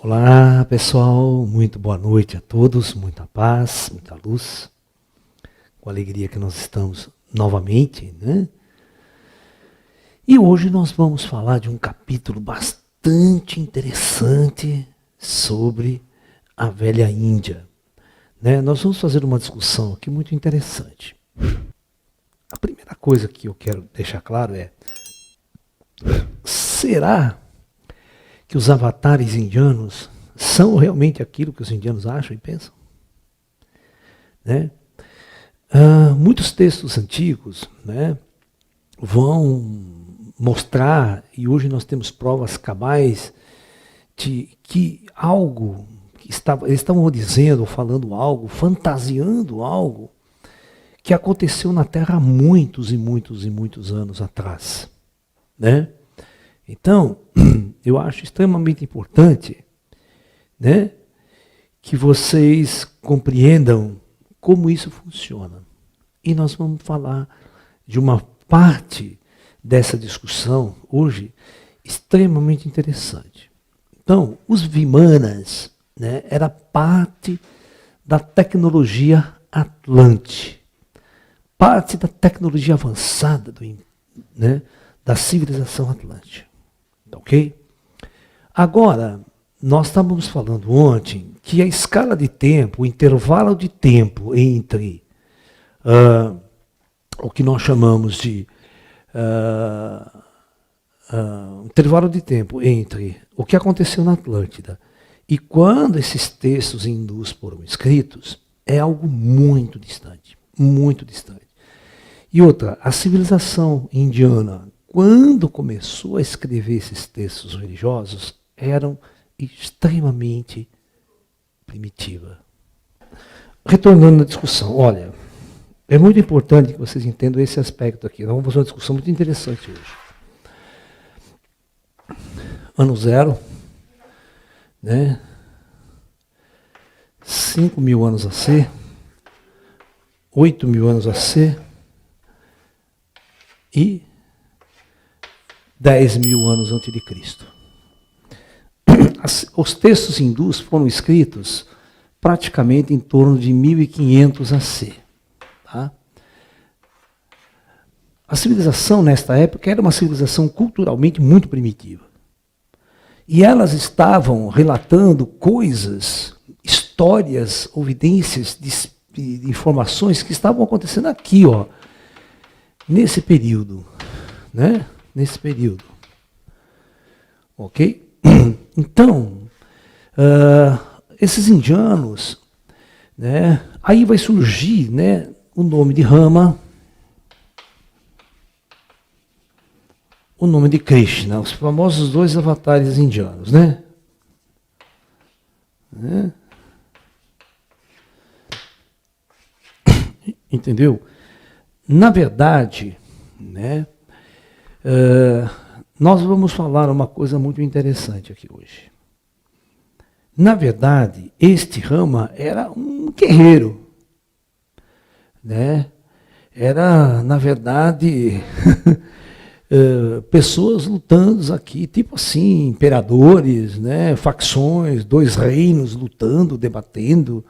Olá pessoal, muito boa noite a todos, muita paz, muita luz, com a alegria que nós estamos novamente, né? E hoje nós vamos falar de um capítulo bastante interessante sobre a velha Índia, né? Nós vamos fazer uma discussão aqui muito interessante. A primeira coisa que eu quero deixar claro é, será que os avatares indianos são realmente aquilo que os indianos acham e pensam? Né? Muitos textos antigos, né, vão mostrar, e hoje nós temos provas cabais, de que algo, eles estavam dizendo, falando algo, fantasiando algo, que aconteceu na Terra há muitos e muitos e muitos anos atrás. Né? Então, eu acho extremamente importante, né, que vocês compreendam como isso funciona. E nós vamos falar de uma parte dessa discussão hoje extremamente interessante. Então, os Vimanas, né, era parte da tecnologia Atlante, parte da tecnologia avançada né, da civilização Atlante. Ok? Agora, nós estávamos falando ontem que a escala de tempo, o intervalo de tempo entre o que nós chamamos de intervalo de tempo entre o que aconteceu na Atlântida e quando esses textos hindus foram escritos é algo muito distante, muito distante. E outra, a civilização indiana, quando começou a escrever esses textos religiosos, eram extremamente primitiva. Retornando à discussão, olha, é muito importante que vocês entendam esse aspecto aqui. Nós vamos fazer uma discussão muito interessante hoje. Ano zero, né? 5.000 anos a ser, 8.000 anos a ser e 10.000 anos antes de Cristo. Os textos hindus foram escritos praticamente em torno de 1500 AC. Tá? A civilização nesta época era uma civilização culturalmente muito primitiva. E elas estavam relatando coisas, histórias, evidências de informações que estavam acontecendo aqui, ó, nesse período. Né? Nesse período. Ok? Então, esses indianos, né, aí vai surgir, né, o nome de Rama, o nome de Krishna, os famosos dois avatares indianos, né? Entendeu? Na verdade, né, nós vamos falar uma coisa muito interessante aqui hoje. Na verdade, este Rama era um guerreiro. Né? Era, na verdade, pessoas lutando aqui, tipo assim, imperadores, né? Facções, dois reinos lutando, debatendo,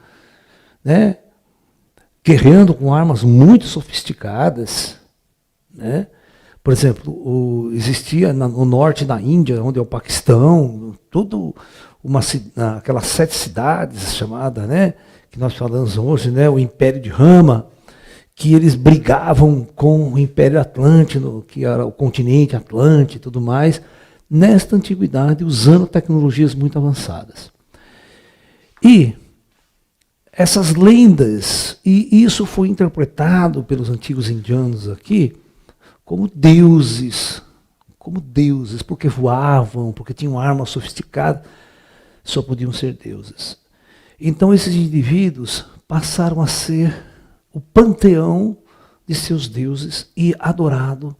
né? Guerreando com armas muito sofisticadas. Né? Por exemplo, existia no norte da Índia, onde é o Paquistão, aquelas 7 cidades chamadas, né, que nós falamos hoje, né, o Império de Rama, que eles brigavam com o Império Atlântico, que era o continente Atlântico e tudo mais, nesta antiguidade, usando tecnologias muito avançadas. E essas lendas, e isso foi interpretado pelos antigos indianos aqui, como deuses, porque voavam, porque tinham armas sofisticadas, só podiam ser deuses. Então esses indivíduos passaram a ser o panteão de seus deuses e adorado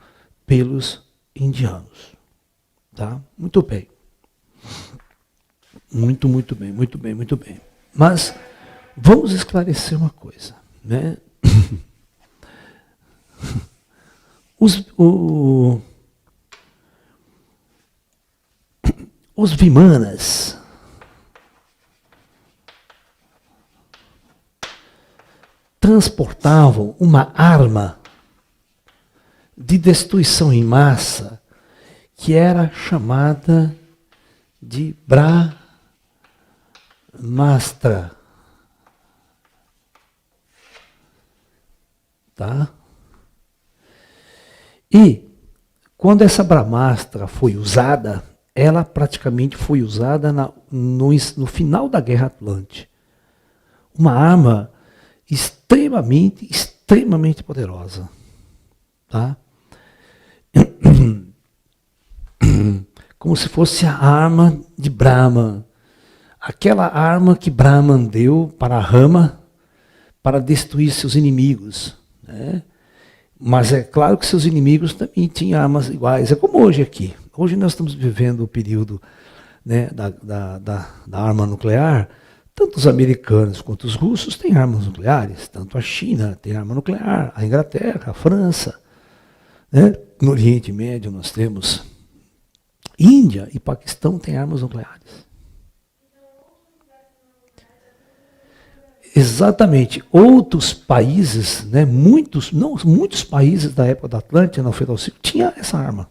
pelos indianos. Tá? Muito bem. Muito bem, muito bem, muito bem. Mas vamos esclarecer uma coisa, né? Os Vimanas, transportavam uma arma de destruição em massa que era chamada de Brahmastra. Tá? E quando essa Brahmastra foi usada, ela praticamente foi usada no final da Guerra Atlântica. Uma arma extremamente poderosa. Tá? Como se fosse a arma de Brahma. Aquela arma que Brahman deu para Rama para destruir seus inimigos. Né? Mas é claro que seus inimigos também tinham armas iguais. É como hoje aqui. Hoje nós estamos vivendo o período, né, da arma nuclear. Tanto os americanos quanto os russos têm armas nucleares. Tanto a China tem arma nuclear, a Inglaterra, a França. Né? No Oriente Médio nós temos Índia e Paquistão têm armas nucleares. Exatamente. Outros países, né, muitos países da época da Atlântida, no Ferociclo, tinha essa arma.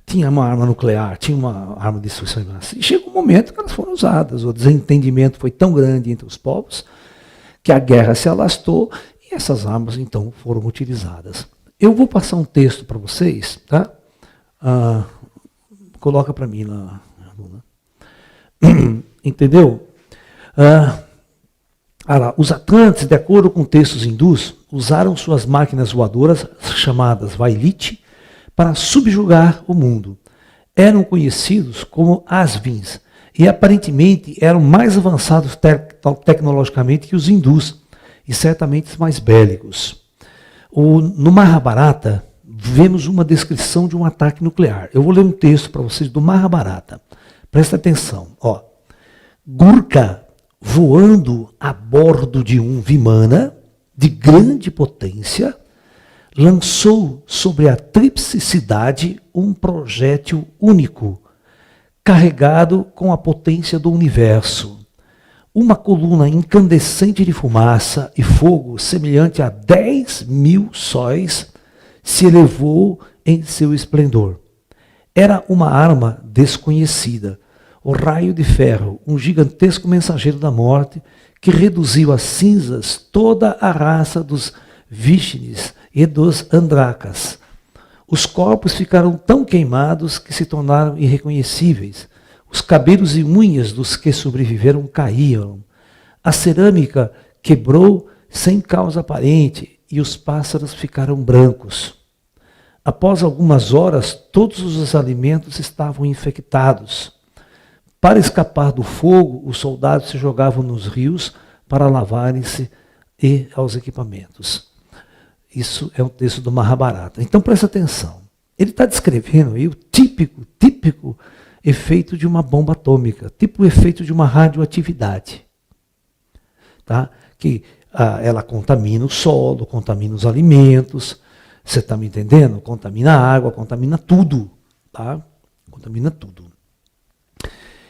Tinha uma arma nuclear, tinha uma arma de destruição em massa. E chegou um momento que elas foram usadas. O desentendimento foi tão grande entre os povos que a guerra se alastrou e essas armas, então, foram utilizadas. Eu vou passar um texto para vocês, tá? Coloca para mim lá. Entendeu? Os Atlantes, de acordo com textos hindus, usaram suas máquinas voadoras, chamadas Vailite, para subjugar o mundo. Eram conhecidos como Asvins e aparentemente eram mais avançados tecnologicamente que os hindus e certamente mais bélicos. No Mahabharata, vemos uma descrição de um ataque nuclear. Eu vou ler um texto para vocês do Mahabharata. Presta atenção. Ó. Gurkha, voando a bordo de um Vimana de grande potência, lançou sobre a tríplice cidade um projétil único, carregado com a potência do universo. Uma coluna incandescente de fumaça e fogo, semelhante a 10.000 sóis, se elevou em seu esplendor. Era uma arma desconhecida, o raio de ferro, um gigantesco mensageiro da morte, que reduziu a cinzas toda a raça dos Vishnis e dos Andrakas. Os corpos ficaram tão queimados que se tornaram irreconhecíveis. Os cabelos e unhas dos que sobreviveram caíram. A cerâmica quebrou sem causa aparente e os pássaros ficaram brancos. Após algumas horas, todos os alimentos estavam infectados. Para escapar do fogo, os soldados se jogavam nos rios para lavarem-se e aos equipamentos. Isso é um texto do Mahabharata. Então presta atenção. Ele está descrevendo aí o típico efeito de uma bomba atômica, tipo o efeito de uma radioatividade. Tá? Que ela contamina o solo, contamina os alimentos, você está me entendendo? Contamina a água, contamina tudo. Tá? Contamina tudo.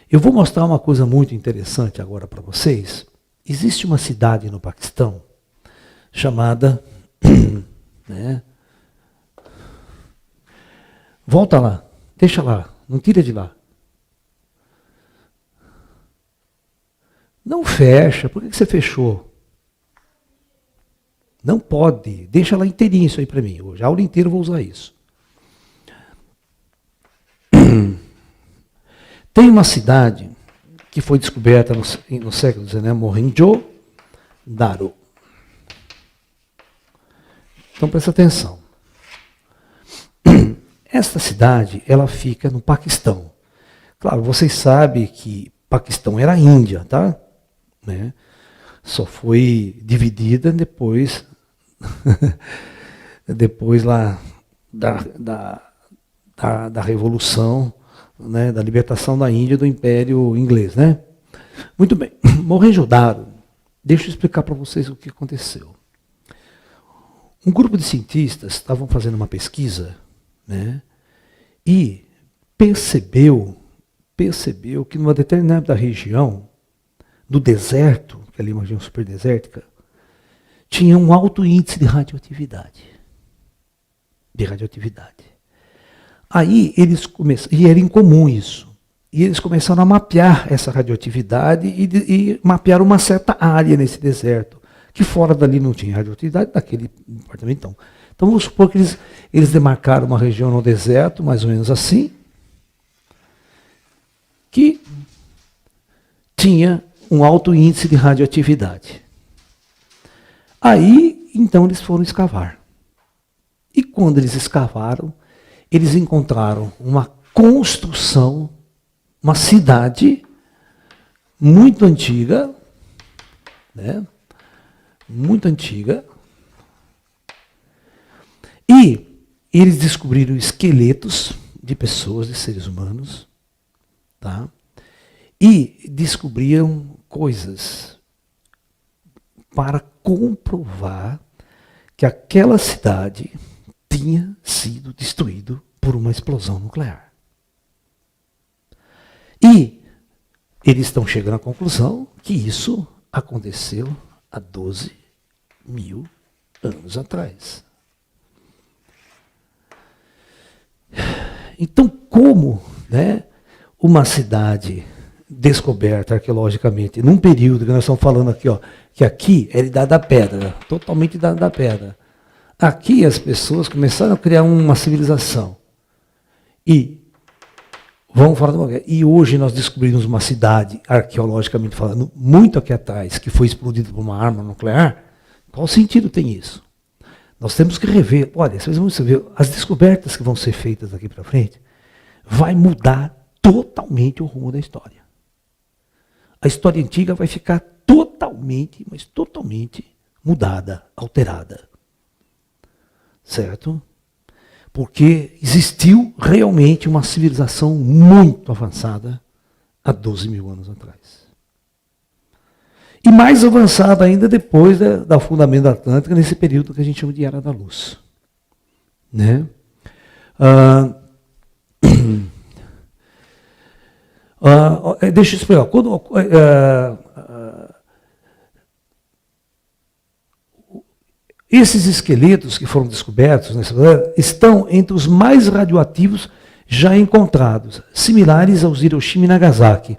Eu vou mostrar uma coisa muito interessante agora para vocês. Existe uma cidade no Paquistão chamada... né? Volta lá, deixa lá, não tira de lá. Não fecha, por que você fechou? Não pode, deixa lá inteirinho isso aí para mim. Hoje, a aula inteira eu vou usar isso. Tem uma cidade que foi descoberta no século XIX, Mohenjo-Daro. Então presta atenção. Esta cidade, ela fica no Paquistão. Claro, vocês sabem que Paquistão era a Índia, tá? Né? Só foi dividida depois, depois lá da Revolução, né, da libertação da Índia do Império Inglês, né? Muito bem. Mohenjo-Daro. Deixa eu explicar para vocês o que aconteceu. Um grupo de cientistas estavam fazendo uma pesquisa, né, e percebeu que numa determinada região do deserto, que ali é uma região super desértica, tinha um alto índice de radioatividade. Aí eles começaram, e era incomum isso, e eles começaram a mapear essa radioatividade e mapearam uma certa área nesse deserto, que fora dali não tinha radioatividade, daquele departamento então. Então vamos supor que eles demarcaram uma região no deserto, mais ou menos assim, que tinha um alto índice de radioatividade. Aí, então, eles foram escavar. E quando eles escavaram, eles encontraram uma construção, uma cidade muito antiga, né? Muito antiga. E eles descobriram esqueletos de pessoas, de seres humanos, tá? E descobriram coisas para comprovar que aquela cidade tinha sido destruída por uma explosão nuclear. E eles estão chegando à conclusão que isso aconteceu há 12 mil anos atrás. Então, como, né, uma cidade descoberta arqueologicamente, num período que nós estamos falando aqui, ó, que aqui é Idade da Pedra, totalmente Idade da Pedra. Aqui as pessoas começaram a criar uma civilização. E vamos falar de uma... E hoje nós descobrimos uma cidade, arqueologicamente falando, muito aqui atrás, que foi explodida por uma arma nuclear. Qual sentido tem isso? Nós temos que rever. Olha, vocês vão ver, as descobertas que vão ser feitas daqui para frente vai mudar totalmente o rumo da história. A história antiga vai ficar totalmente, mas totalmente mudada, alterada. Certo? Porque existiu realmente uma civilização muito avançada há 12 mil anos atrás. E mais avançada ainda depois do afundamento da Atlântica, nesse período que a gente chama de Era da Luz. Né? Deixa eu explicar. Esses esqueletos que foram descobertos estão entre os mais radioativos já encontrados, similares aos Hiroshima e Nagasaki.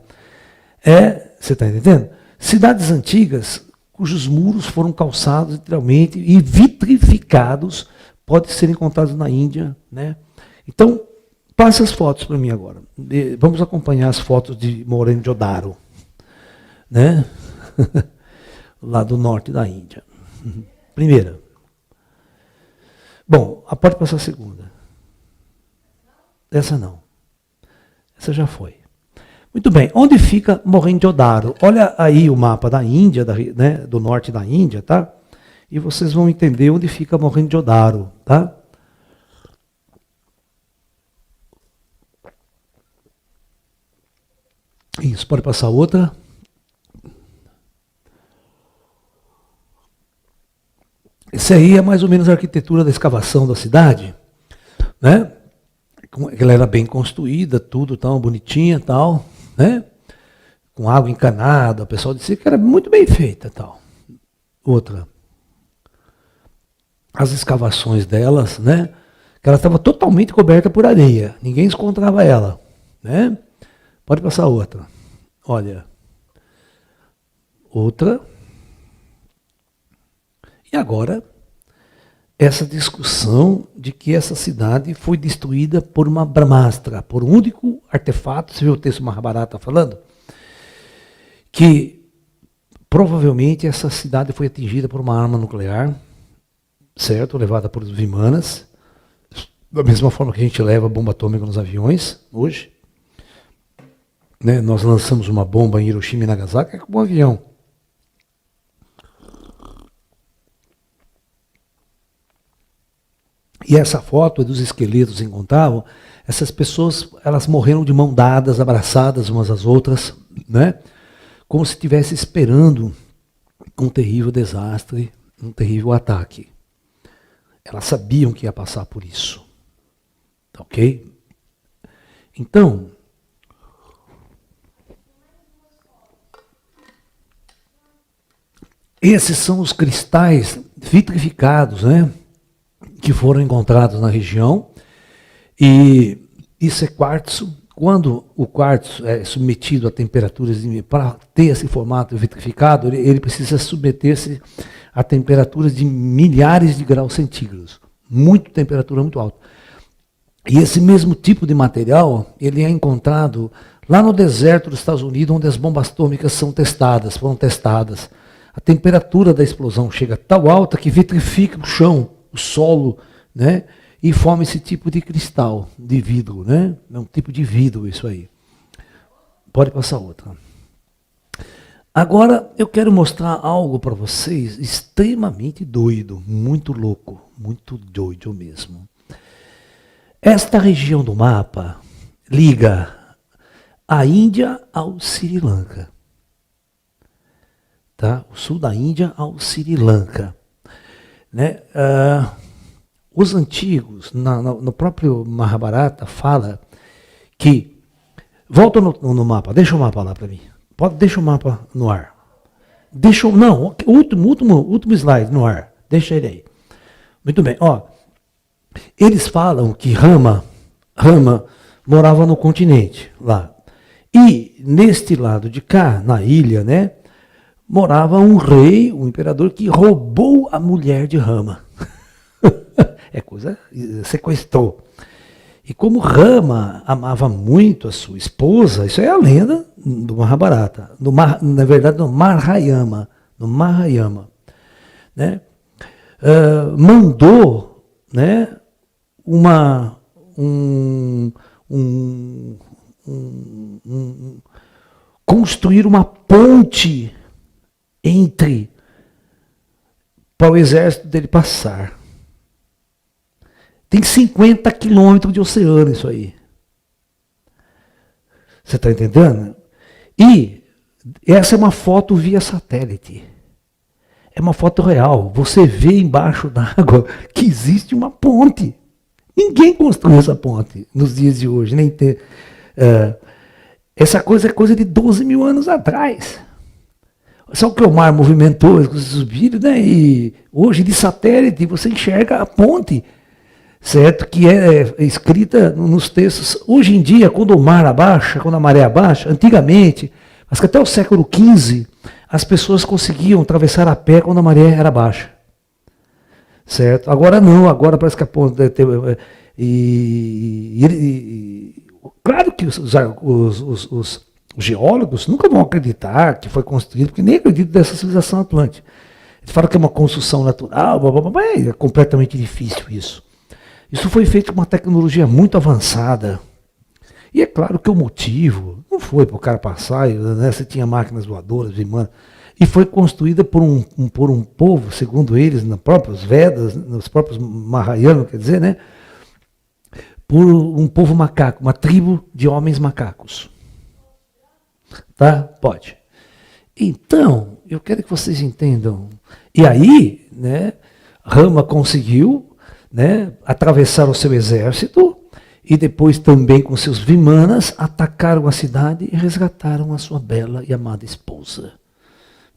Você está entendendo? Cidades antigas cujos muros foram calçados literalmente e vitrificados, podem ser encontrados na Índia. Né? Então, passa as fotos para mim agora. Vamos acompanhar as fotos de Mohenjo-Daro, né? Lá do norte da Índia. Primeira. Bom, pode passar a segunda. Essa não. Essa já foi. Muito bem. Onde fica Mohenjo-Daro? Olha aí o mapa da Índia, né, do norte da Índia, tá? E vocês vão entender onde fica Mohenjo-Daro, tá? Isso, pode passar outra. Esse aí é mais ou menos a arquitetura da escavação da cidade, né? Ela era bem construída, tudo tão bonitinha, tal, né? Com água encanada, o pessoal disse que era muito bem feita, tal. Outra. As escavações delas, né? Que ela estava totalmente coberta por areia, ninguém encontrava ela, né? Pode passar outra. Olha. Outra. E agora, essa discussão de que essa cidade foi destruída por uma Brahmastra, por um único artefato, você viu o texto Mahabharata falando? Que provavelmente essa cidade foi atingida por uma arma nuclear, certo? Levada por Vimanas, da mesma forma que a gente leva bomba atômica nos aviões hoje. Né? Nós lançamos uma bomba em Hiroshima e Nagasaki com um avião. E essa foto dos esqueletos encontravam, essas pessoas, elas morreram de mão dadas, abraçadas umas às outras, né? Como se estivesse esperando um terrível desastre, um terrível ataque. Elas sabiam que ia passar por isso. Ok? Então, Esses são os cristais vitrificados, né, que foram encontrados na região. E isso é quartzo. Quando o quartzo é submetido a temperaturas, para ter esse formato vitrificado, ele precisa submeter-se a temperaturas de milhares de graus centígrados. Temperatura muito alta. E esse mesmo tipo de material, ele é encontrado lá no deserto dos Estados Unidos, onde as bombas atômicas foram testadas. A temperatura da explosão chega tão alta que vitrifica o chão, o solo, né? E forma esse tipo de cristal, de vidro, né? É um tipo de vidro isso aí. Pode passar outra. Agora eu quero mostrar algo para vocês extremamente doido, muito louco, muito doido mesmo. Esta região do mapa liga a Índia ao Sri Lanka. Tá? O sul da Índia ao Sri Lanka. Né? Os antigos, no próprio Mahabharata, fala que... Volta no mapa, deixa o mapa lá para mim. Deixa o mapa no ar. Não, último slide no ar. Deixa ele aí. Muito bem. Ó, eles falam que Rama morava no continente, lá. E neste lado de cá, na ilha, né, morava um rei, um imperador, que roubou a mulher de Rama. Sequestrou. E como Rama amava muito a sua esposa, isso é a lenda do Mahabharata, na verdade no Mahayana, né? Mandou, né, construir uma ponte para o exército dele passar. Tem 50 quilômetros de oceano isso aí. Você está entendendo? E essa é uma foto via satélite. É uma foto real. Você vê embaixo d'água que existe uma ponte. Ninguém construiu essa ponte nos dias de hoje. Essa coisa é coisa de 12 mil anos atrás. Só que o mar movimentou os vídeos, né? E hoje de satélite você enxerga a ponte. Certo? Que é escrita nos textos. Hoje em dia, quando o mar abaixa, quando a maré abaixa, antigamente, mas que até o século XV, as pessoas conseguiam atravessar a pé quando a maré era baixa. Certo? Agora não, agora parece que a ponte... Claro que os geólogos nunca vão acreditar que foi construído, porque nem acreditam dessa civilização atlântica. Eles falam que é uma construção natural, é completamente difícil isso. Isso foi feito com uma tecnologia muito avançada. E é claro que o motivo não foi para o cara passar, né? Você tinha máquinas voadoras, e foi construída por um povo, segundo eles, nas próprias Vedas, nos próprios Mahayana, quer dizer, né? Por um povo macaco, uma tribo de homens macacos. Tá? Pode. Então, eu quero que vocês entendam. E aí, né, Rama conseguiu, né, atravessar o seu exército e depois também com seus vimanas atacaram a cidade e resgataram a sua bela e amada esposa.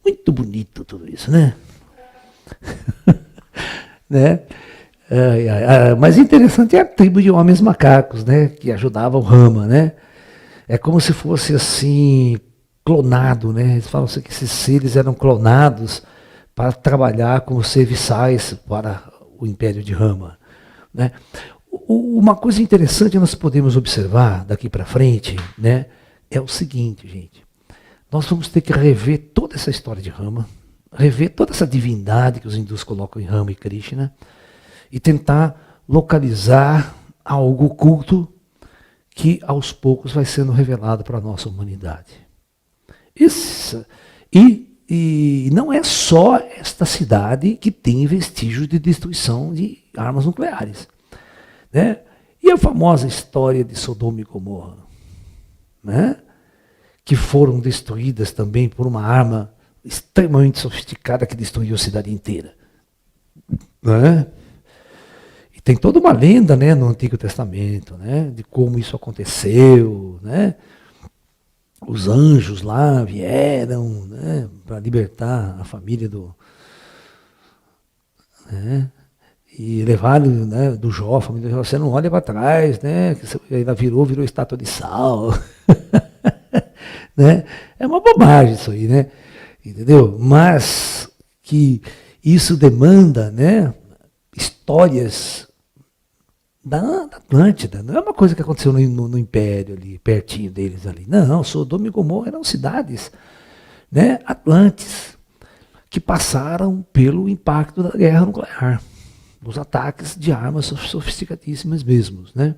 Muito bonito tudo isso, né? Né? Mas interessante é a tribo de homens macacos, né, que ajudavam Rama, né? É como se fosse assim clonado, né? Eles falam que esses seres eram clonados para trabalhar como serviçais para o Império de Rama. Né? Uma coisa interessante que nós podemos observar daqui para frente, né, é o seguinte, gente. Nós vamos ter que rever toda essa história de Rama, rever toda essa divindade que os hindus colocam em Rama e Krishna, e tentar localizar algo oculto que aos poucos vai sendo revelado para a nossa humanidade. E não é só esta cidade que tem vestígios de destruição de armas nucleares. Né? E a famosa história de Sodoma e Gomorra, né? Que foram destruídas também por uma arma extremamente sofisticada que destruiu a cidade inteira. Né? E tem toda uma lenda, né, no Antigo Testamento, né, de como isso aconteceu. Né? os anjos lá vieram, né, para libertar a família né, e levaram, né, do Jó, a família do Jó, você não olha para trás, né, que ela virou estátua de sal. Né? É uma bobagem isso aí, né? Entendeu? Mas que isso demanda, né, histórias da Atlântida. Não é uma coisa que aconteceu no Império ali, pertinho deles ali. Não, Sodoma e Gomorra eram cidades, né, Atlantes, que passaram pelo impacto da guerra nuclear, dos ataques de armas sofisticadíssimas mesmo, né?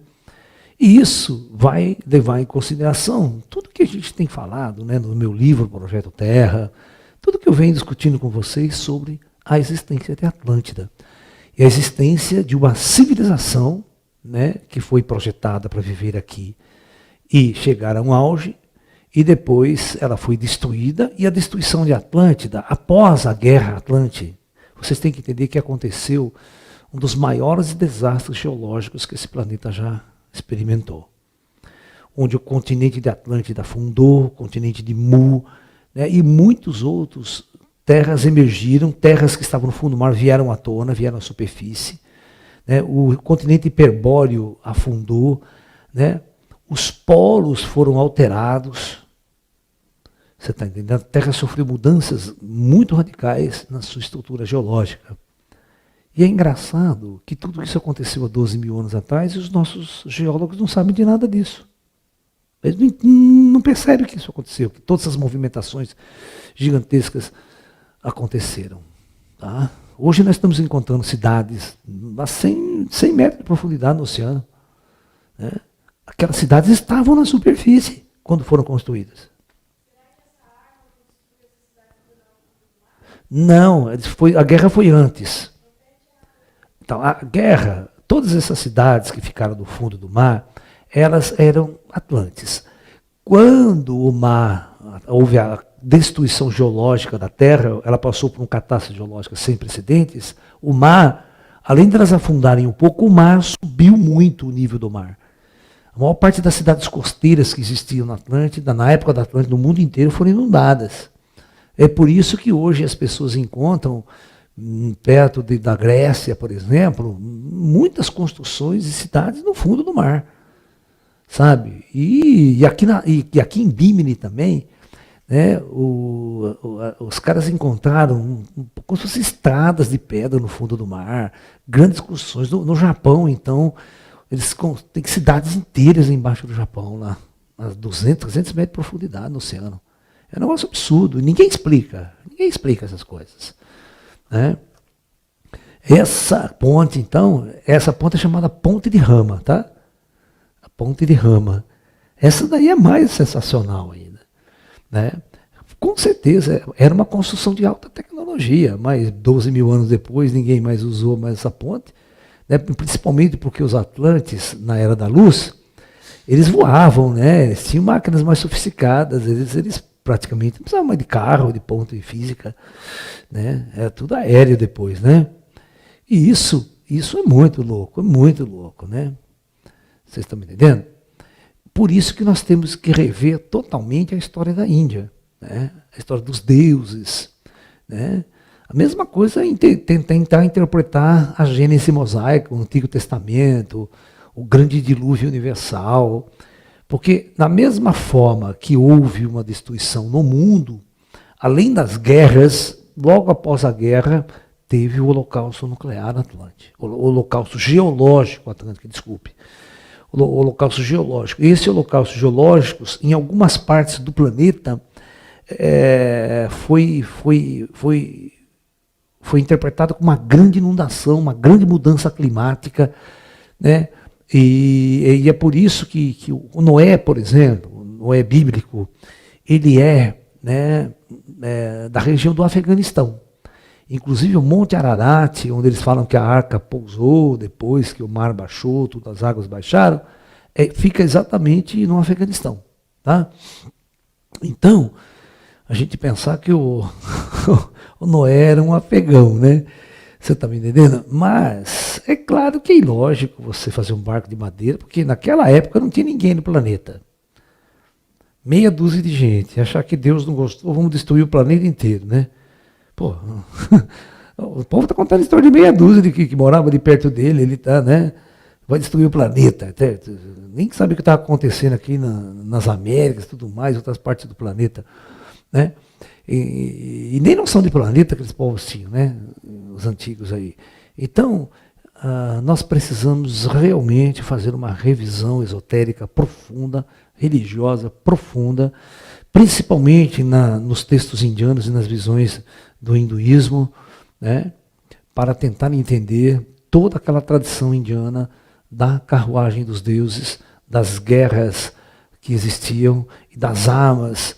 E isso vai levar em consideração tudo que a gente tem falado, né, no meu livro, Projeto Terra, tudo que eu venho discutindo com vocês sobre a existência de Atlântida. E a existência de uma civilização, né, que foi projetada para viver aqui e chegar a um auge, e depois ela foi destruída, e a destruição de Atlântida, após a Guerra Atlântica, vocês têm que entender que aconteceu um dos maiores desastres geológicos que esse planeta já experimentou. Onde o continente de Atlântida afundou, o continente de Mu, né, e muitos outros terras emergiram, terras que estavam no fundo do mar vieram à tona, vieram à superfície. Né, o continente hiperbóreo afundou, né, os polos foram alterados. Você está entendendo? A Terra sofreu mudanças muito radicais na sua estrutura geológica. E é engraçado que tudo isso aconteceu há 12 mil anos atrás e os nossos geólogos não sabem de nada disso. Eles não percebem que isso aconteceu, que todas essas movimentações gigantescas aconteceram. Tá? Hoje nós estamos encontrando cidades a 100 metros de profundidade no oceano. Né? Aquelas cidades estavam na superfície quando foram construídas. Não, a guerra foi antes. Então, a guerra, todas essas cidades que ficaram no fundo do mar, elas eram Atlantes. Quando o mar, houve a destruição geológica da Terra, ela passou por uma catástrofe geológica sem precedentes, o mar, além de elas afundarem um pouco, o mar subiu muito o nível do mar. A maior parte das cidades costeiras que existiam na Atlântida, na época da Atlântida, no mundo inteiro, foram inundadas. É por isso que hoje as pessoas encontram, perto da Grécia, por exemplo, muitas construções de cidades no fundo do mar, sabe? E aqui em Bimini também, né, os caras encontraram como se fossem estradas de pedra no fundo do mar, grandes construções. No Japão, então, eles têm cidades inteiras embaixo do Japão, lá, a 200, 300 metros de profundidade no oceano. É um negócio absurdo, ninguém explica essas coisas. Né? Essa ponte, então, essa ponte é chamada Ponte de Rama, tá? A Ponte de Rama. Essa daí é mais sensacional ainda. Né? Com certeza, era uma construção de alta tecnologia, mas 12 mil anos depois ninguém mais usou mais essa ponte, né? Principalmente porque os Atlantes, na Era da Luz, eles voavam, né? Eles tinham máquinas mais sofisticadas, eles praticamente não precisavam mais de carro, de ponte física, né? Era tudo aéreo depois, né? E isso é muito louco, né? Vocês estão me entendendo? Por isso que nós temos que rever totalmente a história da Índia, né? A história dos deuses, né? A mesma coisa é tentar interpretar a Gênese mosaica, o Antigo Testamento, o grande dilúvio universal. Porque, da mesma forma que houve uma destruição no mundo, além das guerras, logo após a guerra, teve o holocausto nuclear atlântico, o holocausto geológico atlântico, desculpe. O holocausto geológico. Esse holocausto geológico, em algumas partes do planeta, foi interpretado como uma grande inundação, uma grande mudança climática, né? E é por isso que o Noé, por exemplo, o Noé bíblico, ele né, da região do Afeganistão. Inclusive o Monte Ararat, onde eles falam que a arca pousou depois que o mar baixou, todas as águas baixaram, fica exatamente no Afeganistão. Tá? Então, a gente pensar que o Noé era um afegão, né? Você está me entendendo? Mas é claro que é ilógico você fazer um barco de madeira, porque naquela época não tinha ninguém no planeta. Meia dúzia de gente. Achar que Deus não gostou, vamos destruir o planeta inteiro, né? Pô, o povo está contando a história de meia dúzia de que morava ali perto dele, ele tá, né? Vai destruir o planeta. Até, nem sabe o que está acontecendo aqui nas Américas, tudo mais, outras partes do planeta, né? E nem noção de planeta aqueles povos tinham, né? Os antigos aí. Então, nós precisamos realmente fazer uma revisão esotérica profunda, religiosa profunda, principalmente nos textos indianos e nas visões do hinduísmo, né, para tentar entender toda aquela tradição indiana da carruagem dos deuses, das guerras que existiam e das armas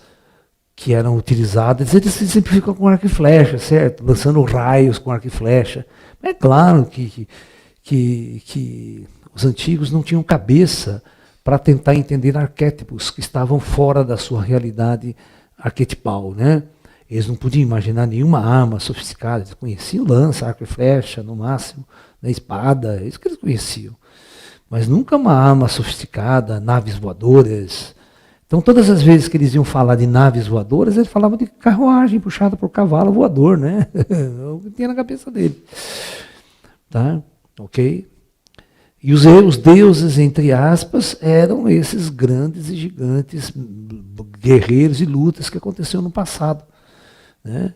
que eram utilizadas. Eles se simplificam com arco e flecha, certo? Lançando raios com arco e flecha. É claro que os antigos não tinham cabeça para tentar entender arquétipos que estavam fora da sua realidade arquetipal, né? Eles não podiam imaginar nenhuma arma sofisticada, eles conheciam lança, arco e flecha, no máximo, né, espada, é isso que eles conheciam. Mas nunca uma arma sofisticada, naves voadoras. Então todas as vezes que eles iam falar de naves voadoras, eles falavam de carruagem puxada por cavalo voador, né? É o que tinha na cabeça dele. Tá? Ok? E os deuses, entre aspas, eram esses grandes e gigantes guerreiros e lutas que aconteceram no passado. Né?